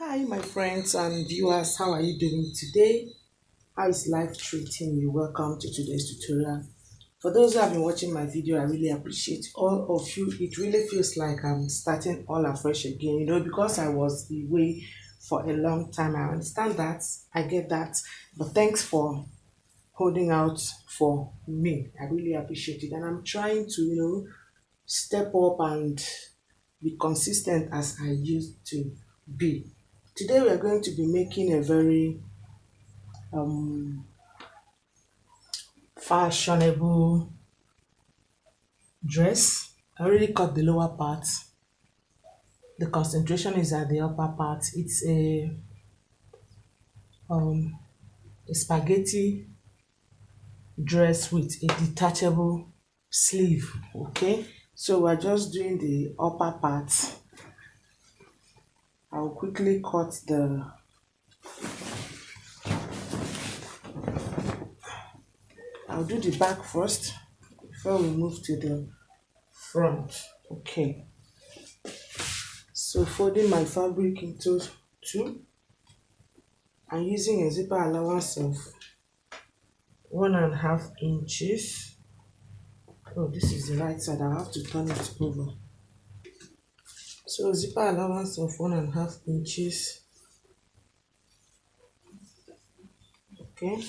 Hi, my friends and viewers. How are you doing today? How is life treating you? Welcome to today's tutorial. For those who have been watching my video, I really appreciate all of you. It really feels like I'm starting all afresh again, because I was away for a long time. I understand that. I get that. But thanks for holding out for me. I really appreciate it. And I'm trying to, step up and be consistent as I used to be. Today we are going to be making a very um, fashionable dress. I already cut the lower part. The concentration is at the upper part. It's um, a spaghetti dress with a detachable sleeve. Okay, so we're just doing the upper part. I'll quickly cut I'll do the back first before we move to the front. Okay, so folding my fabric into two and using a zipper allowance of 1.5 inches. Oh, this is the right side. I have to turn it over. So zipper allowance of 1.5 inches. Okay,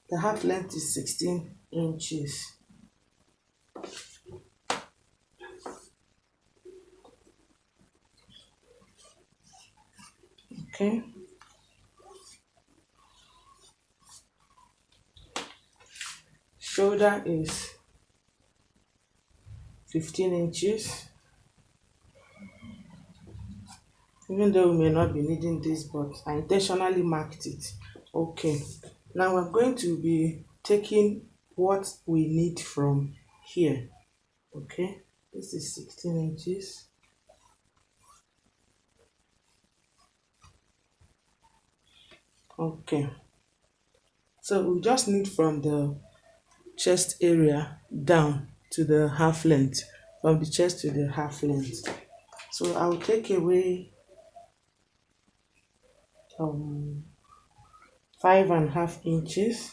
the half length is 16 inches. Okay, shoulder is 15 inches. Even though we may not be needing this, but I intentionally marked it. Okay, now we're going to be taking what we need from here. Okay, this is 16 inches. Okay, so we just need from the chest area down to the half length, from the chest to the half length. So I'll take away 5.5 inches,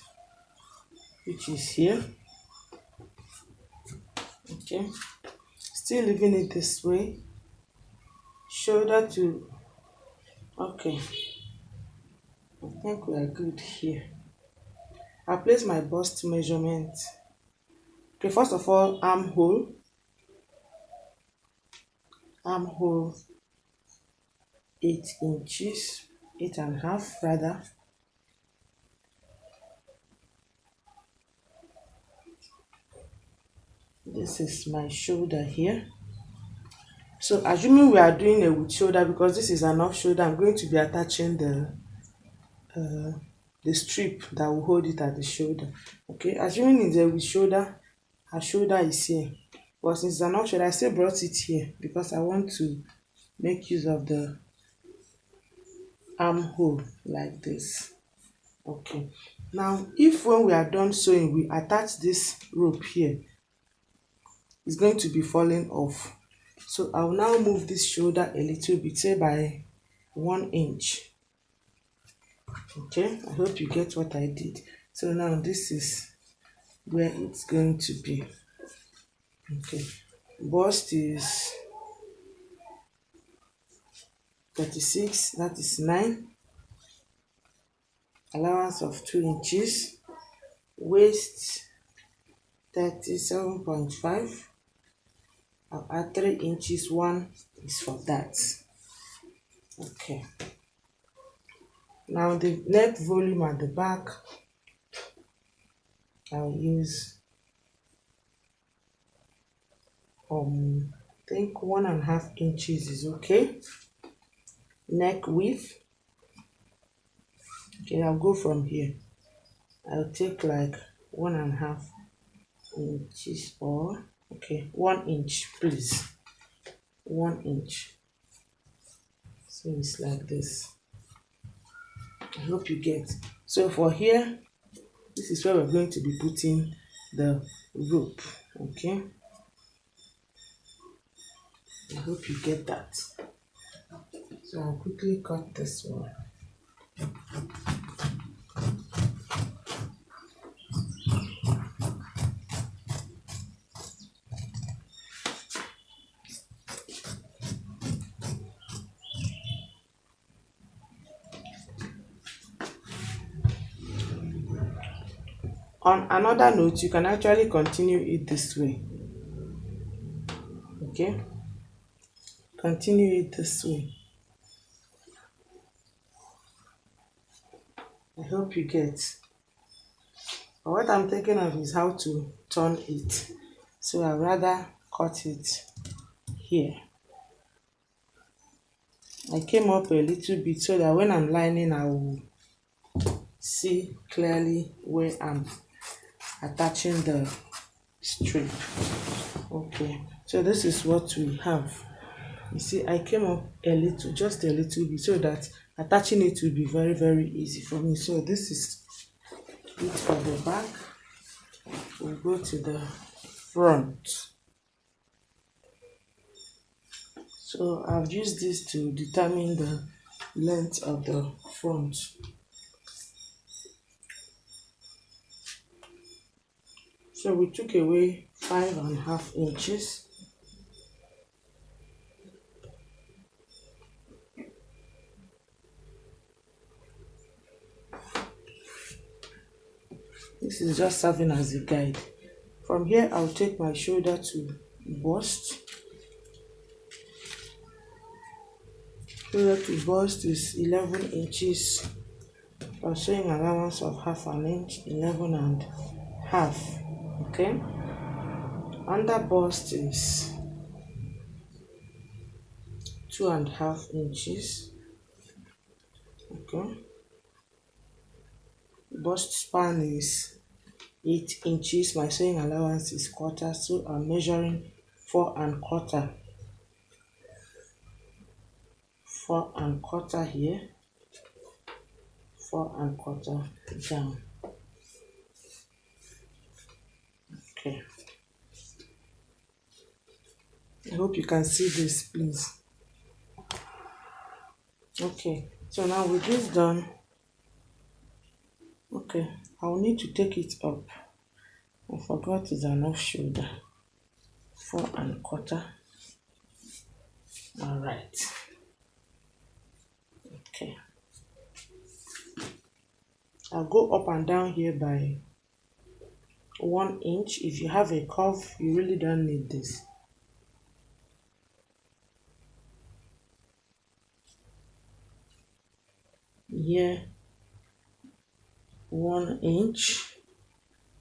which is here. Okay, still leaving it this way. Shoulder to, okay, I think we are good here. I'll place my bust measurement. Okay, first of all, armhole 8 inches, 8.5 rather. This is my shoulder here. So assuming we are doing a with shoulder, because this is an off shoulder, I'm going to be attaching the strip that will hold it at the shoulder. Okay, assuming it's a with shoulder, her shoulder is here, but since it's an off shoulder, I still brought it here because I want to make use of the armhole like this. Okay, now if when we are done sewing we attach this rope here, it's going to be falling off. So I will now move this shoulder a little bit, say by 1 inch. Okay, I hope you get what I did. So now this is where it's going to be. Okay, bust is 36, that is 9. Allowance of 2 inches. Waist 37.5. I'll add 3 inches, 1 is for that. Okay, now the neck volume at the back, I'll use I think 1.5 inches is okay. Neck width, okay, I'll go from here. I'll take like 1.5 inches, or okay, 1 inch please, 1 inch. So it's like this. I hope you get. So for here, this is where we're going to be putting the rope. Okay, I hope you get that. So I'll quickly cut this one. On another note, you can actually continue it this way. Okay, continue it this way. I hope you get. But what I'm thinking of is how to turn it. So I'd rather cut it here. I came up a little bit so that when I'm lining, I will see clearly where I'm attaching the strip. Okay, so this is what we have. You see, I came up a little, just a little bit, so that attaching it will be very, very easy for me. So this is it for the back. We'll go to the front. So I've used this to determine the length of the front. So we took away 5.5 inches. This is just serving as a guide. From here, I'll take my shoulder to bust. Shoulder to bust is 11 inches. I'm showing allowance of 1/2 inch, 11.5. Okay. Under bust is 2.5 inches. Okay. Bust span is 8 inches. My sewing allowance is 1/4, so I'm measuring 4.25. 4.25 here, 4.25 down. Okay. I hope you can see this, please. Okay, so now with this done, okay, I'll need to take it up. I forgot it's an off shoulder. 4.25. All right. Okay. I'll go up and down here by 1 inch. If you have a curve, you really don't need this. Here, 1 inch.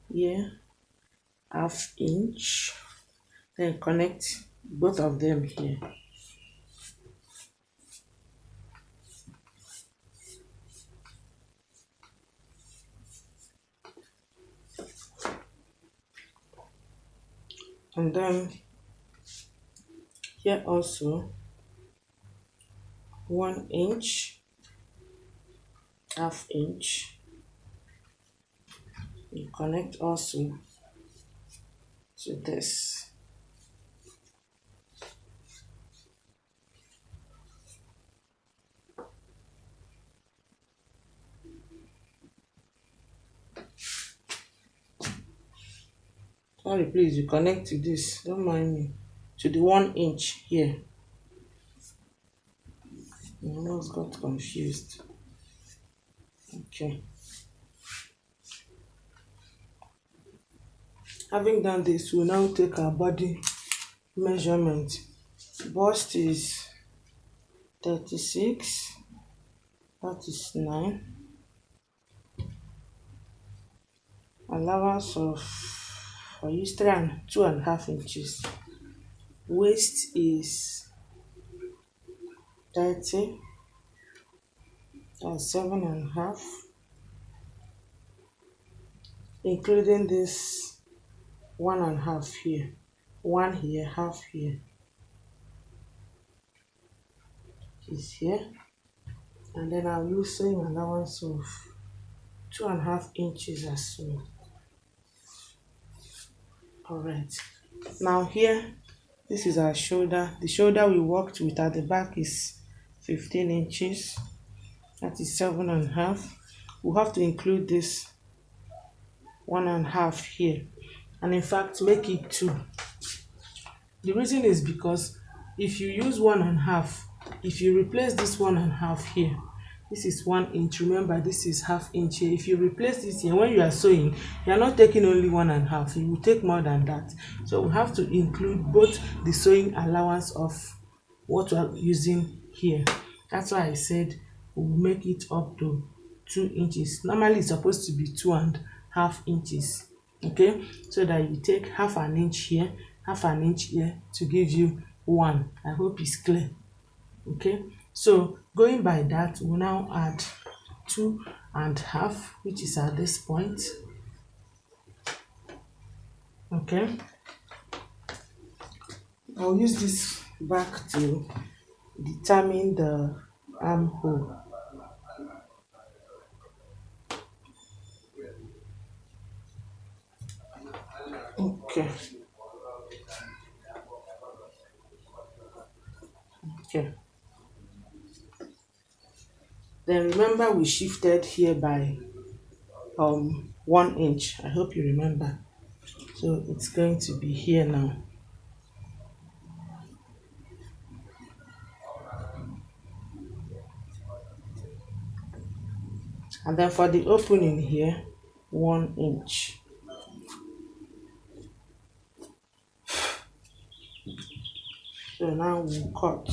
Here, 1/2 inch. Then connect both of them here. And then here also 1 inch, 1/2 inch. You connect also to this. Sorry, please, you connect to this, don't mind me, to the 1 inch here. I almost got confused. Okay. Having done this, we'll now take our body measurement. Bust is 36, that is 9. Allowance of for use 2.5 inches. Waist is 30, that's 7.5, including this 1.5 here, 1 here, 1/2 here is here, and then I'll use sewing allowance of 2.5 inches as well. Alright, now here, this is our shoulder. The shoulder we worked with at the back is 15 inches. That is 7.5. We'll have to include this 1.5 here, and in fact make it 2. The reason is because if you use 1.5, if you replace this 1.5 here, this is 1 inch. Remember, this is half inch here. If you replace this here, when you are sewing, you are not taking only 1.5, you will take more than that. So we have to include both the sewing allowance of what we are using here. That's why I said we will make it up to 2 inches. Normally it's supposed to be 2.5 inches. Okay, so that you take half an inch here, half an inch here to give you 1. I hope it's clear. Okay, so going by that, we'll now add 2.5, which is at this point. Okay, I'll use this back to determine the armhole. Okay. Okay. Then remember we shifted here by 1 inch. I hope you remember. So it's going to be here now. And then for the opening here, 1 inch. So now we'll cut.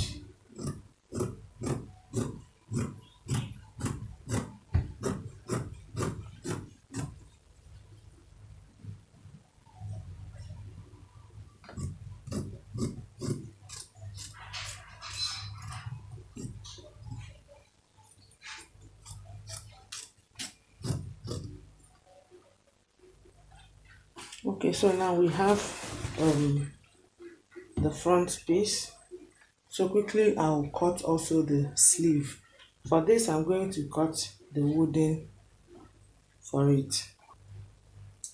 Okay, so now we have the front piece. So quickly I'll cut also the sleeve. For this I'm going to cut the wooden for it.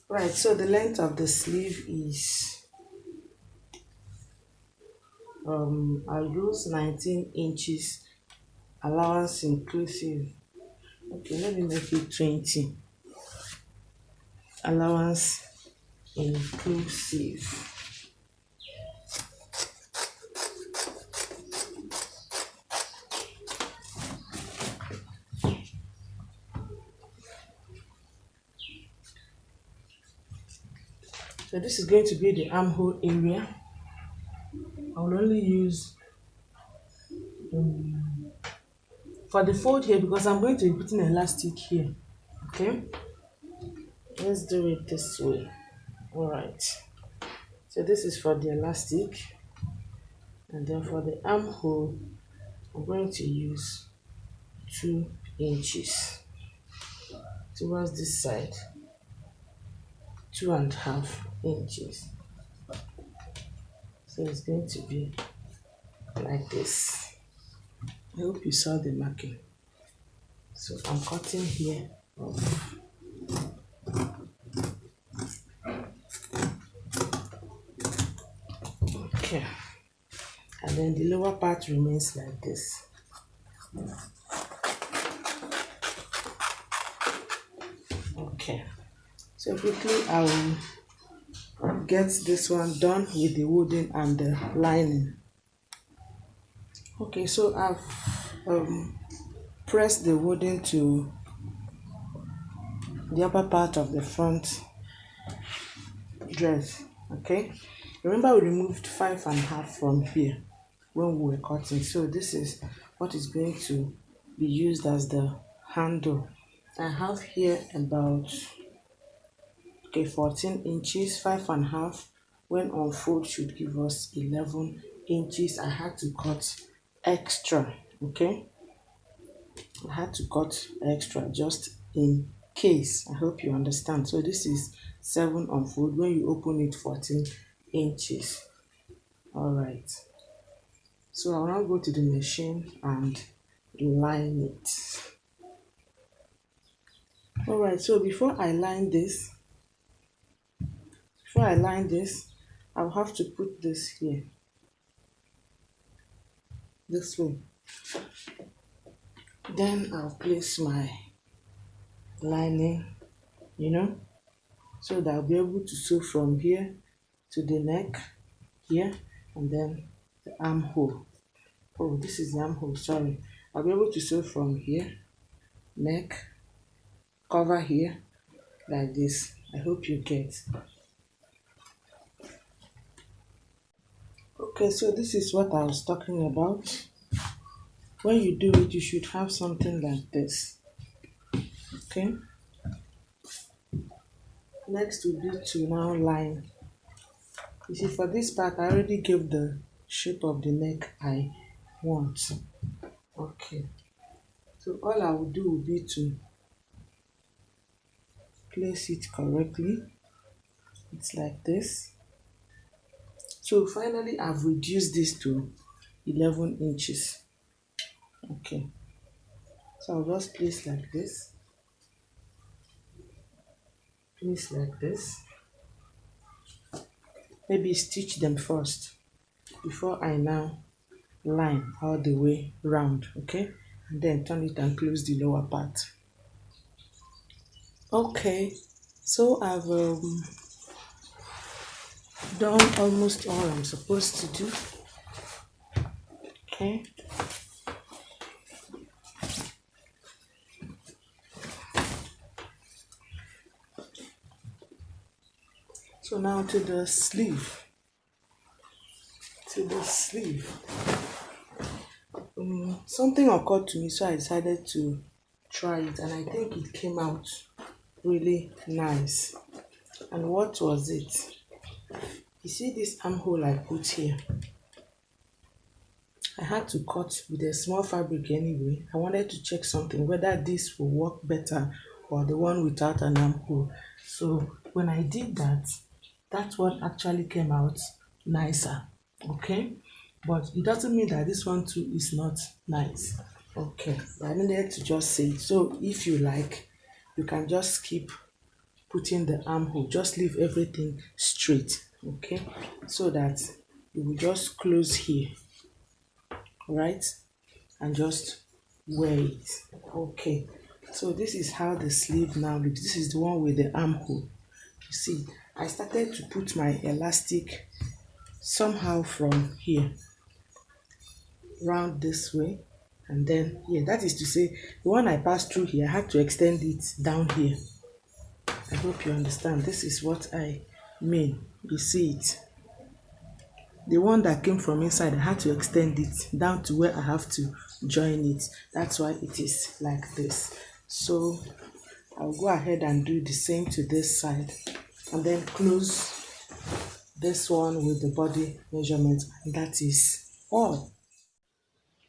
Right, so the length of the sleeve is I'll use 19 inches allowance inclusive. Okay, let me make it 20 allowance inclusive. So this is going to be the armhole area. I will only use for the fold here because I'm going to be putting elastic here. Okay, let's do it this way. All right, so this is for the elastic, and then for the armhole I'm going to use 2 inches towards this side, 2.5 inches. So it's going to be like this. I hope you saw the marking. So I'm cutting here off. Okay, and then the lower part remains like this. Okay, so quickly I will get this one done with the wooden and the lining. Okay, so I've pressed the wooden to the upper part of the front dress. Okay, remember we removed 5.5 from here when we were cutting, so this is what is going to be used as the handle. I have here about 14 inches. 5.5 when on fold should give us 11 inches. I had to cut extra. Okay, I had to cut extra just in case. I hope you understand. So this is 7 on fold. When you open it, 14 inches. All right, so I'll now go to the machine and line it. All right, so before I line this, I'll have to put this here this way. Then I'll place my lining, you know, so that I'll be able to sew from here to the neck here, and then the armhole. Oh, this is the armhole, sorry. I'll be able to sew from here, neck, cover here, like this. I hope you get. Okay, so this is what I was talking about. When you do it, you should have something like this. Okay. Next will be to now line. You see, for this part, I already gave the shape of the neck I want. Okay. So all I will do will be to place it correctly. It's like this. So finally, I've reduced this to 11 inches. Okay. So I'll just place like this. Place like this. Maybe stitch them first before I now line all the way round. Okay. And then turn it and close the lower part. Okay. So I've done almost all I'm supposed to do. Okay. So now to the sleeve. To the sleeve. Something occurred to me, so I decided to try it, and I think it came out really nice. And what was it? You see this armhole I put here? I had to cut with a small fabric anyway. I wanted to check something, whether this will work better or the one without an armhole. So when I did that, that one actually came out nicer. Okay, but it doesn't mean that this one too is not nice. Okay, I needed to just say it. So if you like, you can just skip putting the armhole, just leave everything straight. Okay, so that you will just close here, right, and just wear it. Okay, so this is how the sleeve now looks. This is the one with the armhole. You see, I started to put my elastic somehow from here round this way, and then here, that is to say the one I passed through here, I had to extend it down here. I hope you understand. This is what I mean. You see it, the one that came from inside, I had to extend it down to where I have to join it. That's why it is like this. So I'll go ahead and do the same to this side, and then close this one with the body measurement, and that is all.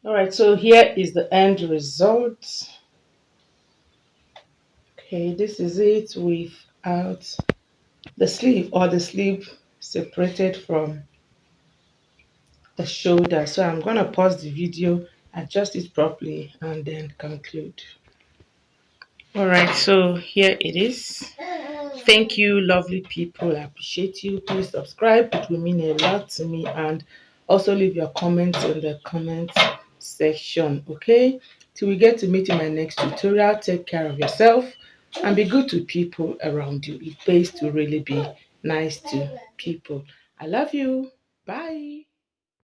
All right, so here is the end result. Okay, this is it without the sleeve, or the sleeve separated from the shoulder. So I'm going to pause the video, adjust it properly, and then conclude. All right, so here it is. Thank you, lovely people. I appreciate you. Please subscribe. It will mean a lot to me. And also leave your comments in the comment section. Okay? Till we get to meet in my next tutorial, take care of yourself and be good to people around you. It pays to really be nice to people. I love you. Bye.